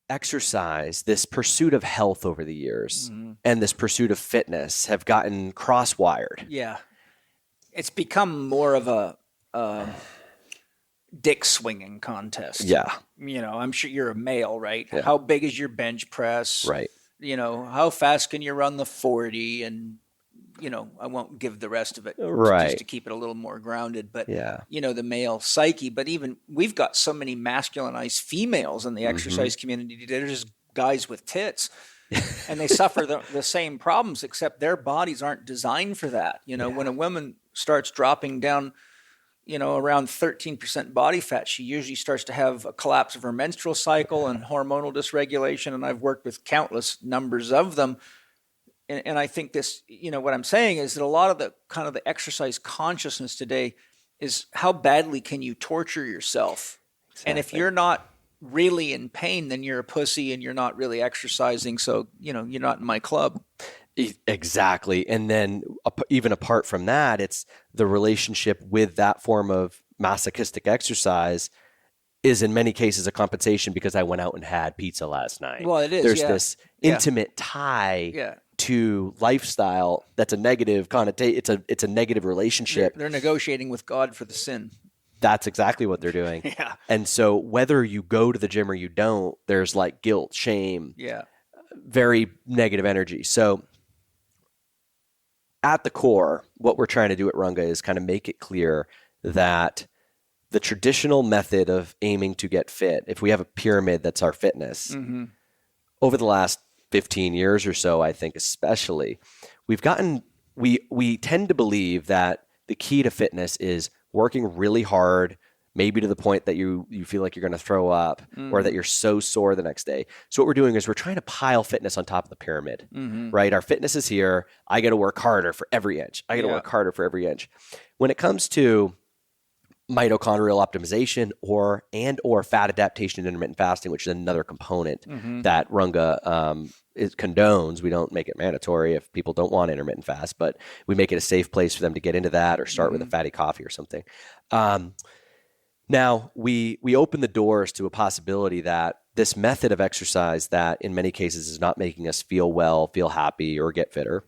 exercise, this pursuit of health over the years, and this pursuit of fitness have gotten cross-wired. Yeah. It's become more of a dick swinging contest. Yeah. I'm sure you're a male, right? Yeah. How big is your bench press? Right. How fast can you run the 40? And, I won't give the rest of it Right. just to keep it a little more grounded. But, Yeah. the male psyche. But even we've got so many masculinized females in the exercise community. They're just guys with tits. And they suffer the same problems, except their bodies aren't designed for that. When a woman starts dropping down, around 13% body fat, she usually starts to have a collapse of her menstrual cycle and hormonal dysregulation. And I've worked with countless numbers of them. And I think this, what I'm saying is that a lot of the kind of the exercise consciousness today is how badly can you torture yourself? Exactly. And if you're not really in pain, then you're a pussy and you're not really exercising. So, you're not in my club. Exactly. And then even apart from that, it's the relationship with that form of masochistic exercise is in many cases a compensation because I went out and had pizza last night. Well, it is. There's this intimate tie to lifestyle that's a negative connotation. It's a negative relationship. They're negotiating with God for the sin. That's exactly what they're doing. Yeah. And so whether you go to the gym or you don't, there's like guilt, shame, very negative energy. So at the core, what we're trying to do at Runga is kind of make it clear that the traditional method of aiming to get fit, if we have a pyramid that's our fitness, over the last 15 years or so, I think especially, we tend to believe that the key to fitness is working really hard, maybe to the point that you feel like you're going to throw up or that you're so sore the next day. So what we're doing is we're trying to pile fitness on top of the pyramid, right? Our fitness is here. I got to work harder for every inch. I got to work harder for every inch. When it comes to mitochondrial optimization or fat adaptation and intermittent fasting, which is another component that Runga condones. We don't make it mandatory if people don't want intermittent fast, but we make it a safe place for them to get into that or start with a fatty coffee or something. Now, we open the doors to a possibility that this method of exercise that in many cases is not making us feel well, feel happy, or get fitter,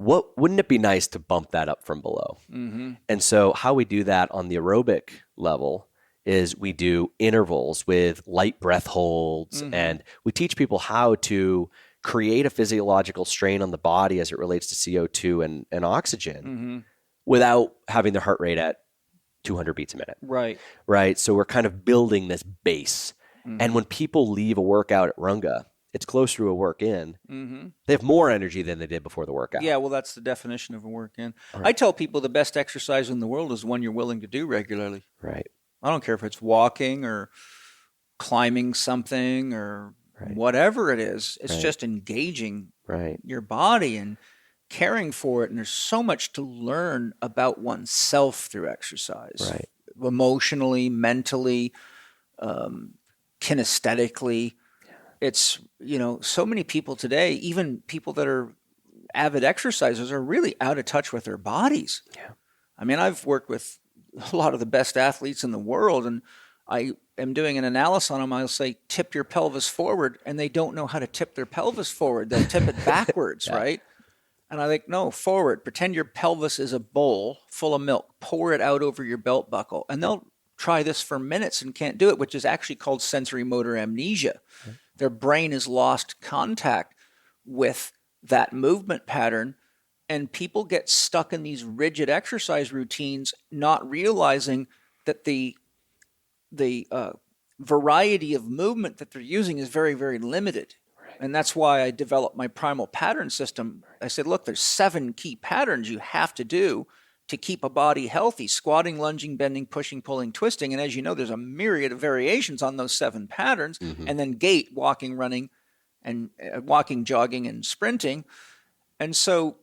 wouldn't it be nice to bump that up from below? And so how we do that on the aerobic level is we do intervals with light breath holds, and we teach people how to create a physiological strain on the body as it relates to CO2 and oxygen without having their heart rate at 200 beats a minute. Right. So we're kind of building this base. And when people leave a workout at Runga, it's closer to a work in. They have more energy than they did before the workout. Yeah, well, that's the definition of a work in. Right. I tell people the best exercise in the world is one you're willing to do regularly. Right. I don't care if it's walking or climbing something or whatever it is. It's just engaging your body and caring for it. And there's so much to learn about oneself through exercise. Emotionally, mentally, kinesthetically. It's, so many people today, even people that are avid exercisers, are really out of touch with their bodies. Yeah. I mean, I've worked with a lot of the best athletes in the world, and I am doing an analysis on them. I'll say, tip your pelvis forward, and they don't know how to tip their pelvis forward. They'll tip it backwards, right? And I think, no, forward. Pretend your pelvis is a bowl full of milk. Pour it out over your belt buckle. And they'll try this for minutes and can't do it, which is actually called sensory motor amnesia. Their brain has lost contact with that movement pattern, and people get stuck in these rigid exercise routines, not realizing that the variety of movement that they're using is very, very limited. And that's why I developed my primal pattern system. I said, look, there's 7 key patterns you have to do to keep a body healthy: squatting, lunging, bending, pushing, pulling, twisting. And as you know, there's a myriad of variations on those 7 patterns. And then gait, walking, running, and walking, jogging, and sprinting. And so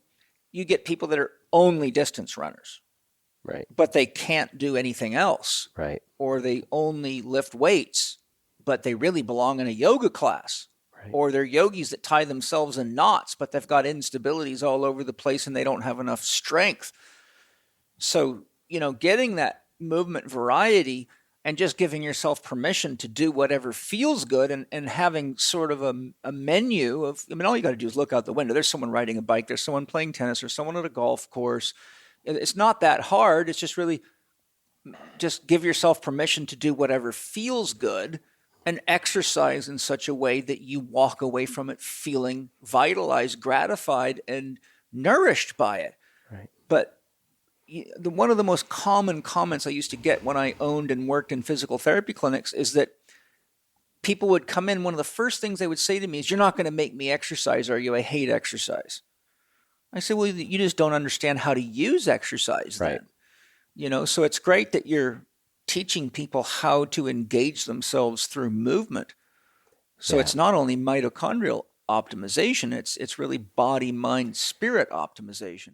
you get people that are only distance runners. But they can't do anything else. Or they only lift weights, but they really belong in a yoga class. Or they're yogis that tie themselves in knots, but they've got instabilities all over the place and they don't have enough strength. So, getting that movement variety and just giving yourself permission to do whatever feels good, and having sort of a menu of, I mean, all you got to do is look out the window. There's someone riding a bike, there's someone playing tennis, there's someone at a golf course. It's not that hard. It's just really just give yourself permission to do whatever feels good and exercise in such a way that you walk away from it feeling vitalized, gratified, and nourished by it. Right. But one of the most common comments I used to get when I owned and worked in physical therapy clinics is that people would come in. One of the first things they would say to me is, "You're not going to make me exercise, are you? I hate exercise." I say, "Well, you just don't understand how to use exercise then." Right. You know, so it's great that you're teaching people how to engage themselves through movement. So it's not only mitochondrial optimization, it's really body, mind, spirit optimization.